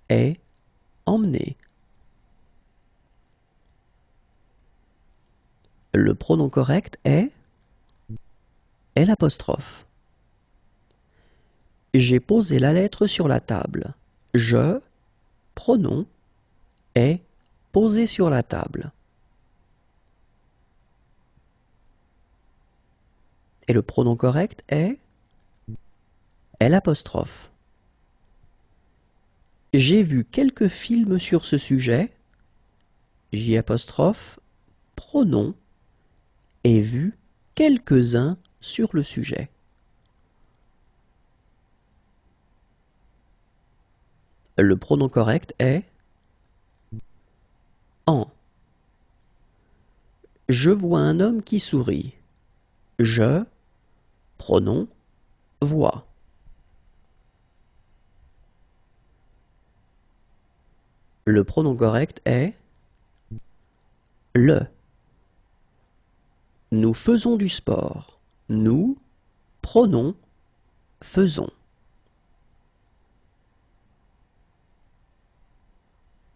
ai emmené. Le pronom correct est L'. J'ai posé la lettre sur la table. Je, pronom, ai posé sur la table. Et le pronom correct est L'. J'ai vu quelques films sur ce sujet. J', pronom, ai vu quelques-uns sur le sujet. Le pronom correct est en. Je vois un homme qui sourit. Je, pronom, vois. Le pronom correct est le. Nous faisons du sport. Nous prenons, faisons.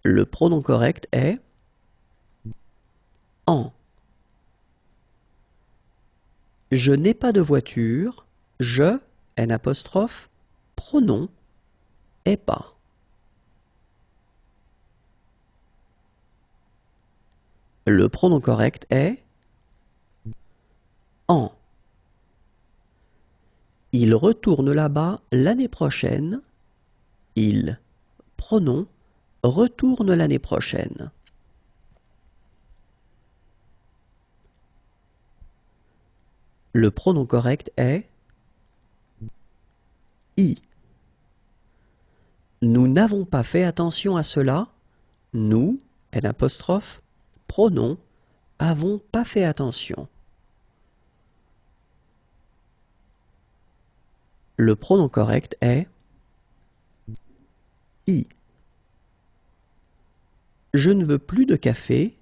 Le pronom correct est en. Je n'ai pas de voiture. Je, N', pronom, est pas. Le pronom correct est en. Il retourne là-bas l'année prochaine. Il, pronom, retourne l'année prochaine. Le pronom correct est i. Nous n'avons pas fait attention à cela. Nous, N', pronom, avons pas fait attention. Le pronom correct est i. Je ne veux plus de café.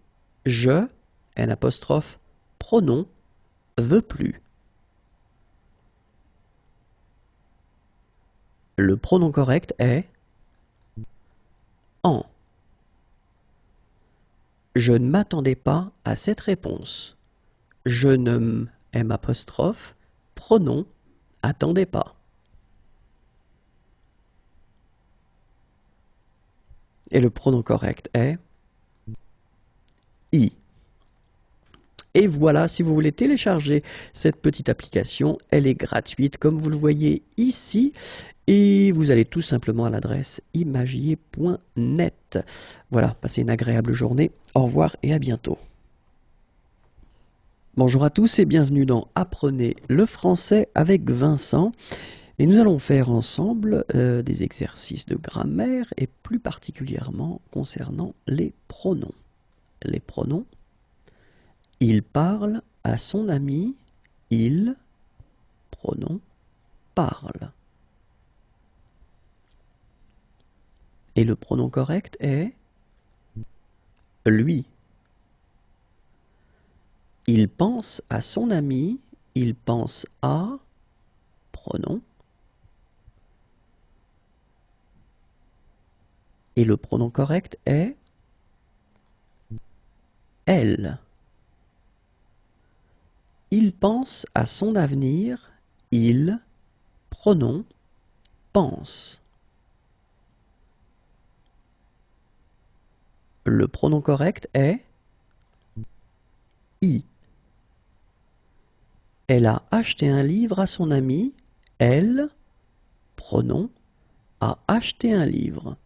Je, N', pronom, veux plus. Le pronom correct est en. Je ne m'attendais pas à cette réponse. Je ne M', pronom, attendais pas. Et le pronom correct est i. Et voilà, si vous voulez télécharger cette petite application, elle est gratuite comme vous le voyez ici. Et vous allez tout simplement à l'adresse imagier.net. Voilà, passez une agréable journée. Au revoir et à bientôt. Bonjour à tous et bienvenue dans Apprenez le français avec Vincent. Et nous allons faire ensemble des exercices de grammaire et plus particulièrement concernant les pronoms. Les pronoms. Il parle à son ami. Il, pronom, parle. Et le pronom correct est lui. Il pense à son ami. Il pense à, pronom. Et le pronom correct est elle. Il pense à son avenir. Il, pronom, pense. Le pronom correct est i. Elle a acheté un livre à son ami. Elle, pronom, a acheté un livre.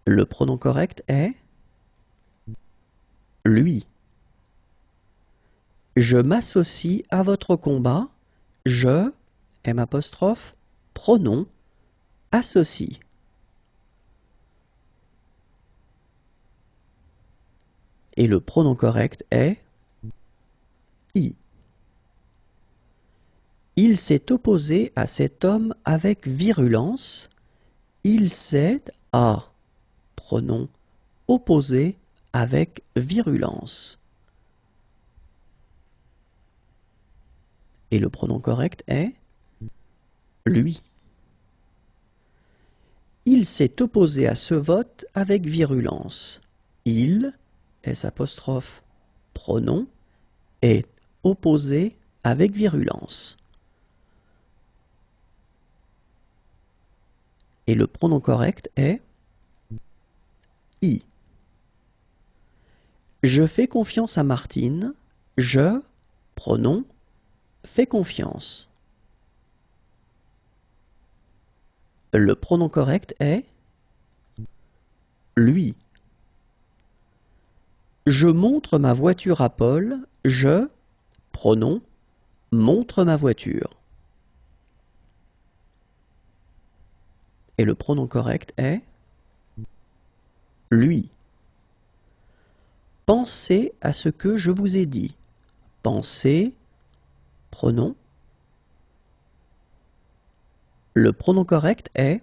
Le pronom correct est lui. Je m'associe à votre combat. Je, M', pronom, associe. Et le pronom correct est i. Il s'est opposé à cet homme avec virulence. Il s'est à, pronom, opposé avec virulence. Et le pronom correct est lui. Il s'est opposé à ce vote avec virulence. Il, S', pronom, est opposé avec virulence. Et le pronom correct est i. Je fais confiance à Martine. Je, pronom, fais confiance. Le pronom correct est lui. Je montre ma voiture à Paul. Je, pronom, montre ma voiture. Et le pronom correct est lui. Pensez à ce que je vous ai dit. Pensez, pronom. Le pronom correct est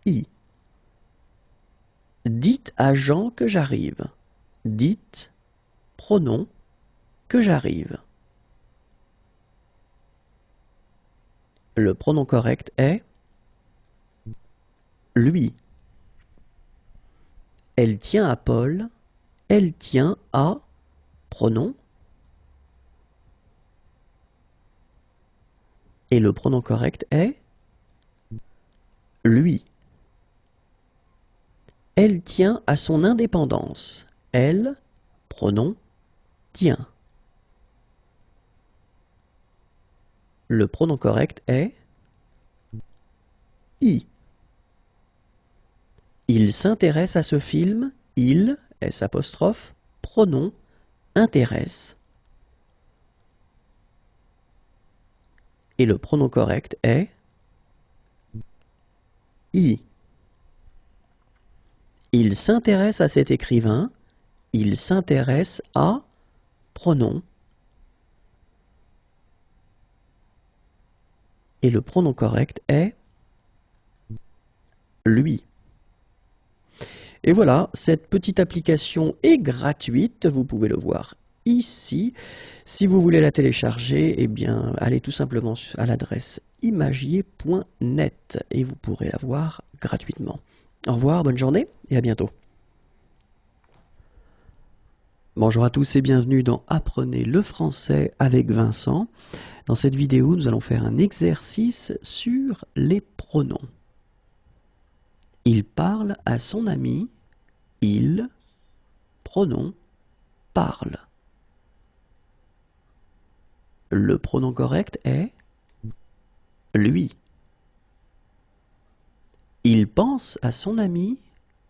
i. Dis Dites à Jean que j'arrive. Dites, pronom, que j'arrive. Le pronom correct est lui. Elle tient à Paul. Elle tient à pronom. Et le pronom correct est lui. Elle tient à son indépendance. Elle, pronom, tient. Le pronom correct est i. Il s'intéresse à ce film. Il, S', pronom, intéresse. Et le pronom correct est i. Il s'intéresse à cet écrivain. Il s'intéresse à pronom. Et le pronom correct est lui. Et voilà, cette petite application est gratuite, vous pouvez le voir ici. Si vous voulez la télécharger, eh bien, allez tout simplement à l'adresse imagier.net et vous pourrez la voir gratuitement. Au revoir, bonne journée et à bientôt. Bonjour à tous et bienvenue dans Apprenez le français avec Vincent. Dans cette vidéo, nous allons faire un exercice sur les pronoms. Il parle à son ami. Il, pronom, parle. Le pronom correct est lui. Il pense à son ami.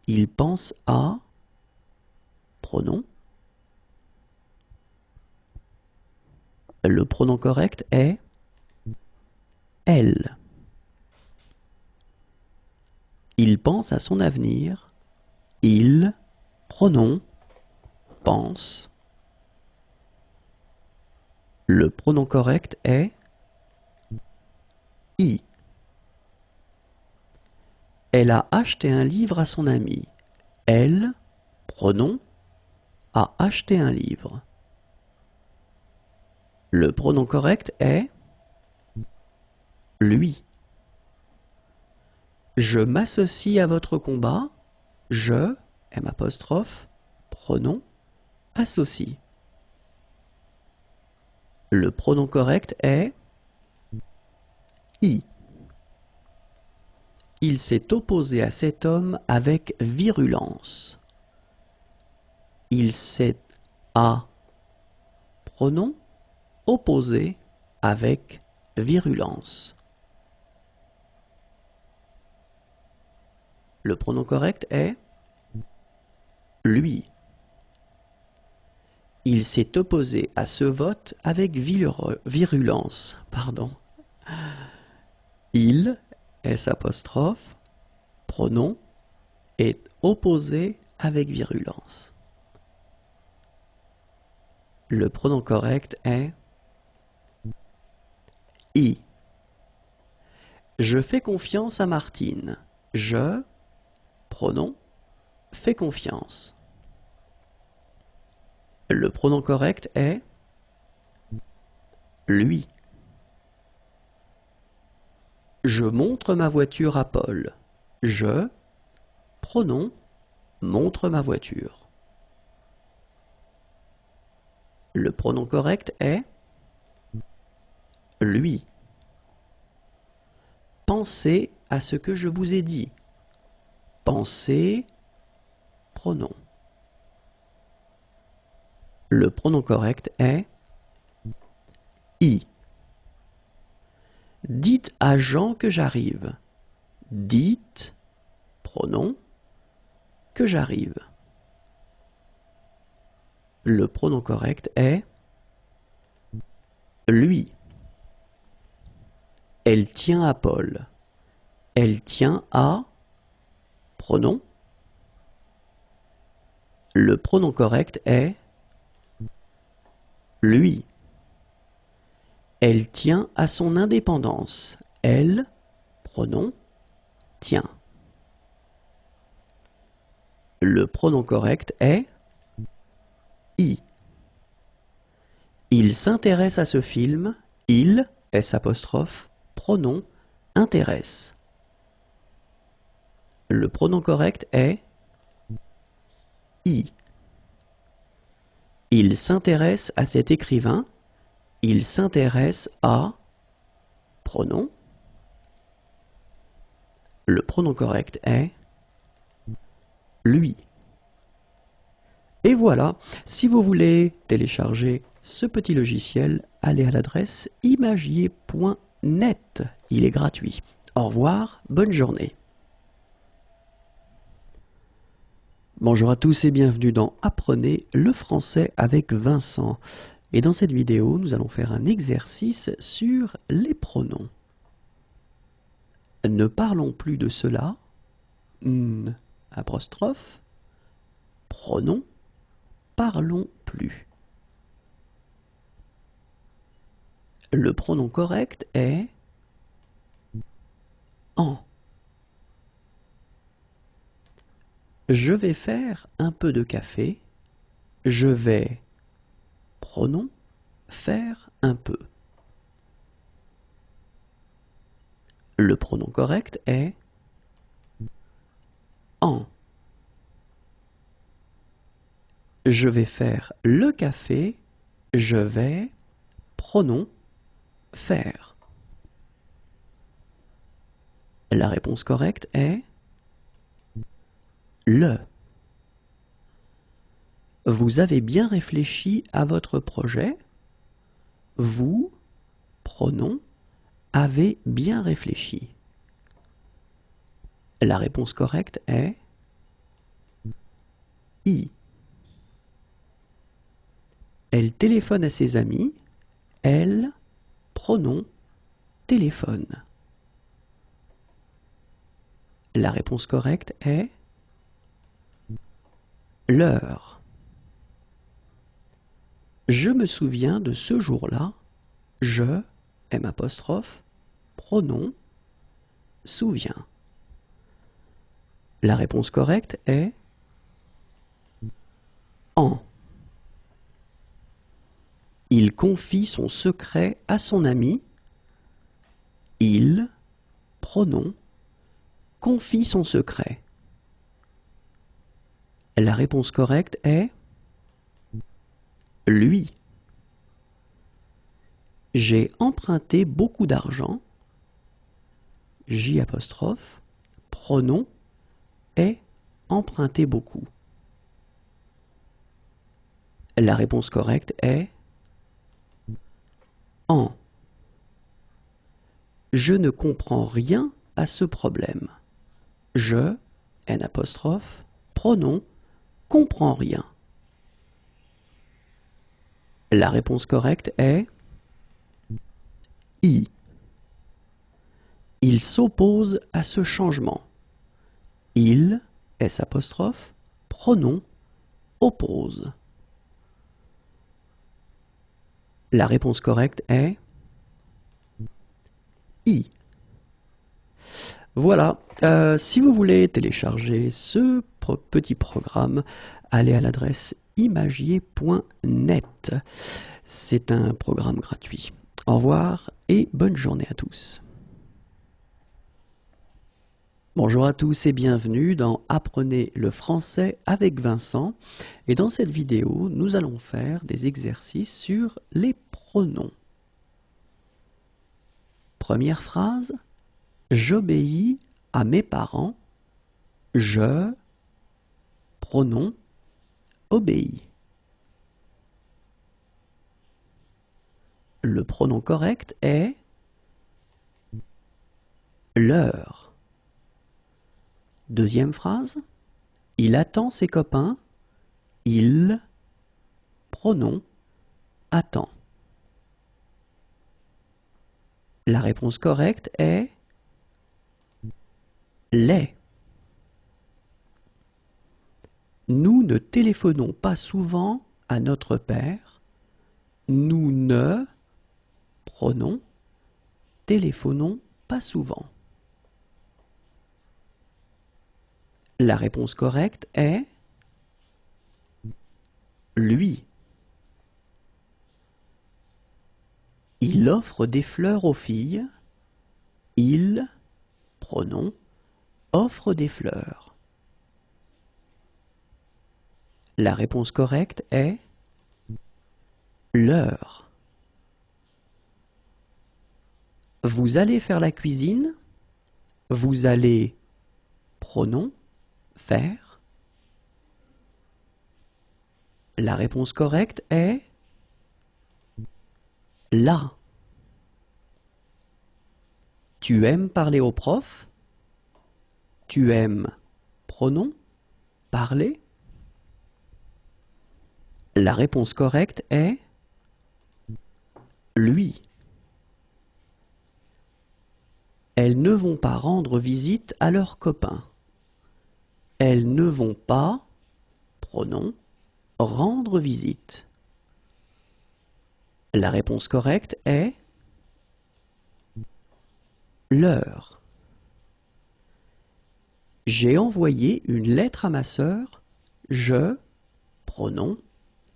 Il pense à pronom. Le pronom correct est elle. Il pense à son avenir. Il, pronom, pense. Le pronom correct est i. Elle a acheté un livre à son ami. Elle, pronom, a acheté un livre. Le pronom correct est lui. Je m'associe à votre combat. Je, M', pronom, associe. Le pronom correct est i. Il s'est opposé à cet homme avec virulence. Il s'est à pronom opposé avec virulence. Le pronom correct est lui. Il s'est opposé à ce vote avec virulence. Il, S', pronom, est opposé avec virulence. Le pronom correct est i. Je fais confiance à Martine. Je, pronom, fais confiance. Le pronom correct est lui. Je montre ma voiture à Paul. Je, pronom, montre ma voiture. Le pronom correct est lui. Pensez à ce que je vous ai dit. Pensez, pronom. Le pronom correct est i. Dites à Jean que j'arrive. Dites, pronom, que j'arrive. Le pronom correct est lui. Elle tient à Paul. Elle tient à pronom. Le pronom correct est lui. Elle tient à son indépendance. Elle, pronom, tient. Le pronom correct est I. Il s'intéresse à ce film. Il, S', pronom, intéresse. Le pronom correct est I. Il s'intéresse à cet écrivain. Il s'intéresse à pronom. Le pronom correct est lui. Et voilà, si vous voulez télécharger ce petit logiciel, allez à l'adresse imagier.net. Il est gratuit. Au revoir, bonne journée. Bonjour à tous et bienvenue dans Apprenez le français avec Vincent. Et dans cette vidéo, nous allons faire un exercice sur les pronoms. Ne parlons plus de cela. Apostrophe. Pronom. Parlons plus. Le pronom correct est en. Je vais faire un peu de café. Je vais, pronom, faire un peu. Le pronom correct est en. Je vais faire le café. Je vais, pronom, faire. La réponse correcte est le. Vous avez bien réfléchi à votre projet. Vous, pronom, avez bien réfléchi. La réponse correcte est I. Elle téléphone à ses amis. Elle, pronom, téléphone. La réponse correcte est l'heure. Je me souviens de ce jour-là. Je, M', pronom, souviens. La réponse correcte est en. Il confie son secret à son ami. Il, pronom, confie son secret. La réponse correcte est lui. J'ai emprunté beaucoup d'argent. J', pronom, est emprunté beaucoup. La réponse correcte est en. Je ne comprends rien à ce problème. Je, N', pronom, comprends rien. La réponse correcte est I. Il s'oppose à ce changement. Il, S', pronom, oppose. La réponse correcte est I. Voilà, si vous voulez télécharger ce petit programme, allez à l'adresse imagier.net. C'est un programme gratuit. Au revoir et bonne journée à tous. Bonjour à tous et bienvenue dans Apprenez le français avec Vincent. Et dans cette vidéo, nous allons faire des exercices sur les pronoms. Première phrase. J'obéis à mes parents. Je, pronom, obéis. Le pronom correct est l'heure. Deuxième phrase. Il attend ses copains. Il, pronom, attend. La réponse correcte est les. Nous ne téléphonons pas souvent à notre père. Nous ne, pronom, téléphonons pas souvent. La réponse correcte est lui. Il offre des fleurs aux filles. Il, pronom, offre des fleurs. La réponse correcte est leur. Vous allez faire la cuisine. Vous allez, pronom, faire. La réponse correcte est là. Tu aimes parler au prof? Tu aimes, pronom, parler? La réponse correcte est lui. Elles ne vont pas rendre visite à leurs copains. Elles ne vont pas, pronom, rendre visite. La réponse correcte est leur. J'ai envoyé une lettre à ma sœur. Je, pronom,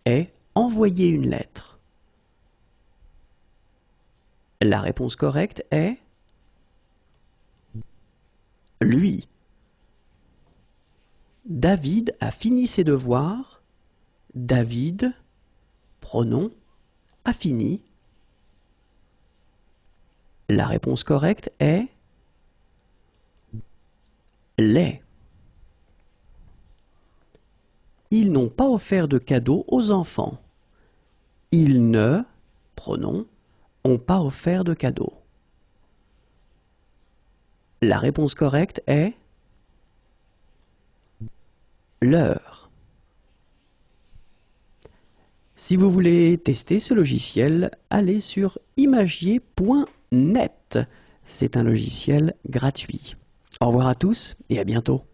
ai envoyé une lettre. La réponse correcte est lui. David a fini ses devoirs. David, pronom, a fini. La réponse correcte est les. Ils n'ont pas offert de cadeaux aux enfants. Ils ne, pronom, ont pas offert de cadeaux. La réponse correcte est leur. Si vous voulez tester ce logiciel, allez sur imagier.net. C'est un logiciel gratuit. Au revoir à tous et à bientôt.